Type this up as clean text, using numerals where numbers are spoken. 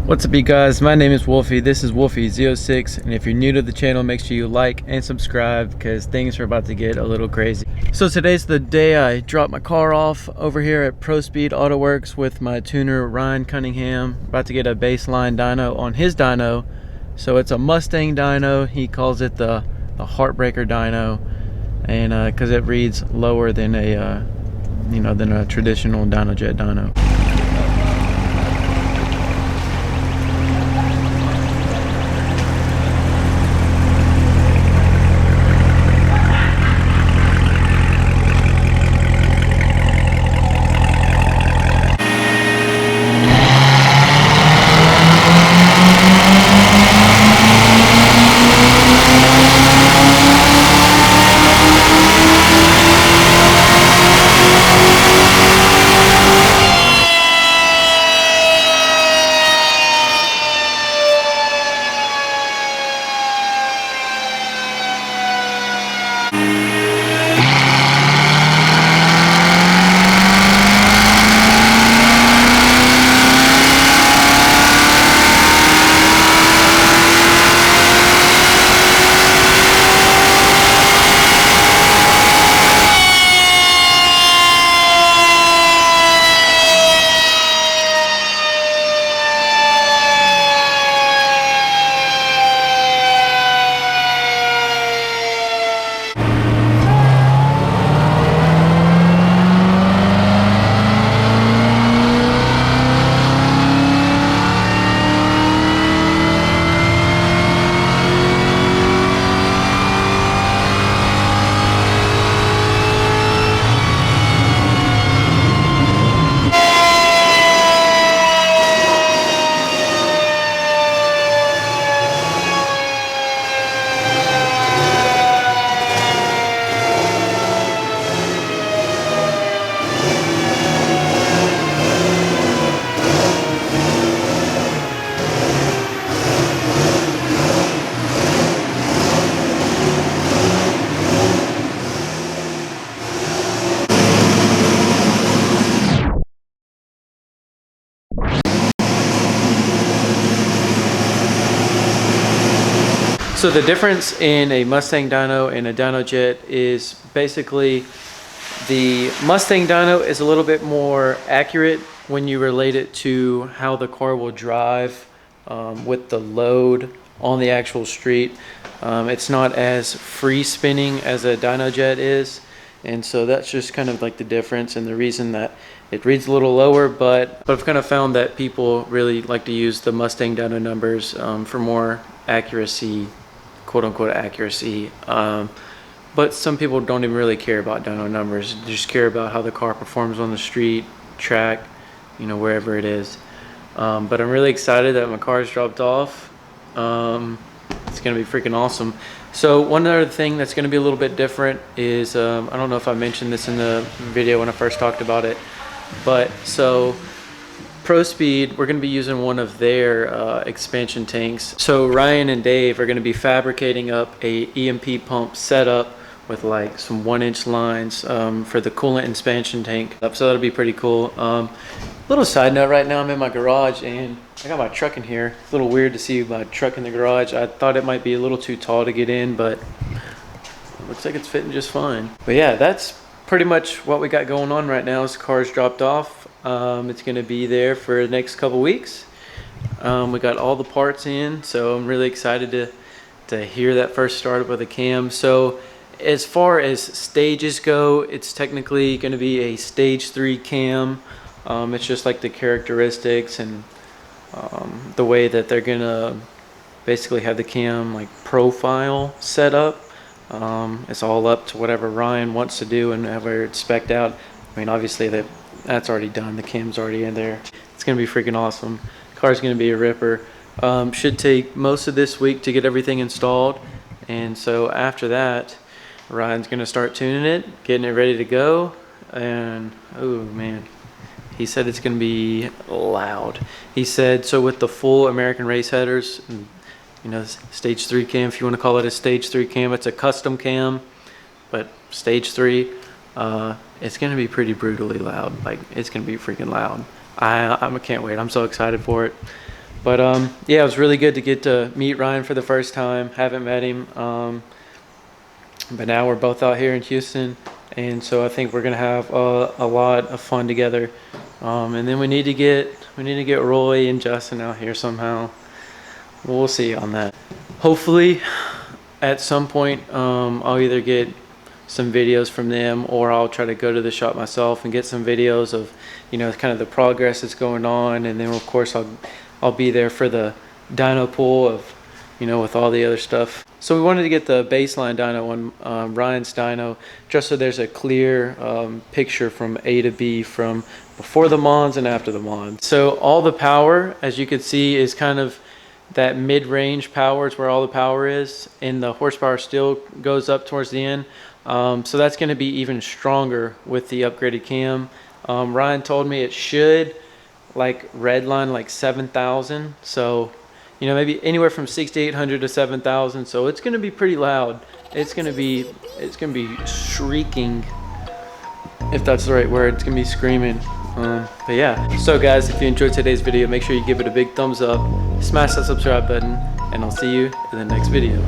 What's up you guys, my name is Wolfie, this is Wolfie06, and if you're new to the channel, make sure you like and subscribe because things are about to get a little crazy. So today's the day I dropped my car off over here at Pro Speed Auto Works with my tuner Ryan Cunningham. About to get a baseline dyno on his dyno. So it's a Mustang dyno, he calls it the Heartbreaker dyno, and because it reads lower than a than a traditional dynojet dyno. So the difference in a Mustang dyno and a dynojet is basically the Mustang dyno is a little bit more accurate when you relate it to how the car will drive with the load on the actual street. It's not as free spinning as a dynojet is, and so that's just kind of like the difference and the reason that it reads a little lower, but I've kind of found that people really like to use the Mustang dyno numbers for more accuracy, quote-unquote accuracy, but some people don't even really care about dyno numbers. They just care about how the car performs on the street, track, wherever it is. But I'm really excited that my car's dropped off. It's gonna be freaking awesome. So one other thing that's gonna be a little bit different is, I don't know if I mentioned this in the video when I first talked about it, but so Pro Speed, we're going to be using one of their expansion tanks. So Ryan and Dave are going to be fabricating up a EMP pump setup with like some 1-inch lines for the coolant expansion tank. So that'll be pretty cool. Little side note, right now I'm in my garage and I got my truck in here. It's a little weird to see my truck in the garage. I thought it might be a little too tall to get in, but it looks like it's fitting just fine. But yeah, that's pretty much what we got going on right now. This car's dropped off. It's going to be there for the next couple weeks. We got all the parts in, so I'm really excited to hear that first startup of the cam. So as far as stages go, it's technically going to be a stage 3 cam. It's just like the characteristics and the way that they're going to basically have the cam like profile set up. It's all up to whatever Ryan wants to do and however it's spec'd out. I mean, obviously that's already done. The cam's already in there. It's gonna be freaking awesome. Car's gonna be a ripper. Should take most of this week to get everything installed, and so after that, Ryan's gonna start tuning it, getting it ready to go. And oh man, he said it's gonna be loud. He said so with the full American race headers, stage 3 cam, if you want to call it a stage 3 cam. It's a custom cam, but stage 3. It's gonna be pretty brutally loud. Like, it's gonna be freaking loud. I can't wait. I'm so excited for it. But yeah, it was really good to get to meet Ryan for the first time. Haven't met him, but now we're both out here in Houston, and so I think we're gonna have a lot of fun together. And then we need to get Roy and Justin out here somehow. We'll see on that. Hopefully, at some point, I'll either get some videos from them, or I'll try to go to the shop myself and get some videos of, you know, kind of the progress that's going on. And then of course I'll be there for the dyno pool of, you know, with all the other stuff. So we wanted to get the baseline dyno on Ryan's dyno, just so there's a clear picture from A to B, from before the mods and after the mods. So all the power, as you can see, is kind of that mid-range power is where all the power is, and the horsepower still goes up towards the end. So that's going to be even stronger with the upgraded cam. Ryan told me it should like redline like 7,000. So, you know, maybe anywhere from 6,800 to 7,000. So it's going to be pretty loud. It's going to be shrieking, if that's the right word. It's going to be screaming. But yeah. So guys, if you enjoyed today's video, make sure you give it a big thumbs up, smash that subscribe button, and I'll see you in the next video.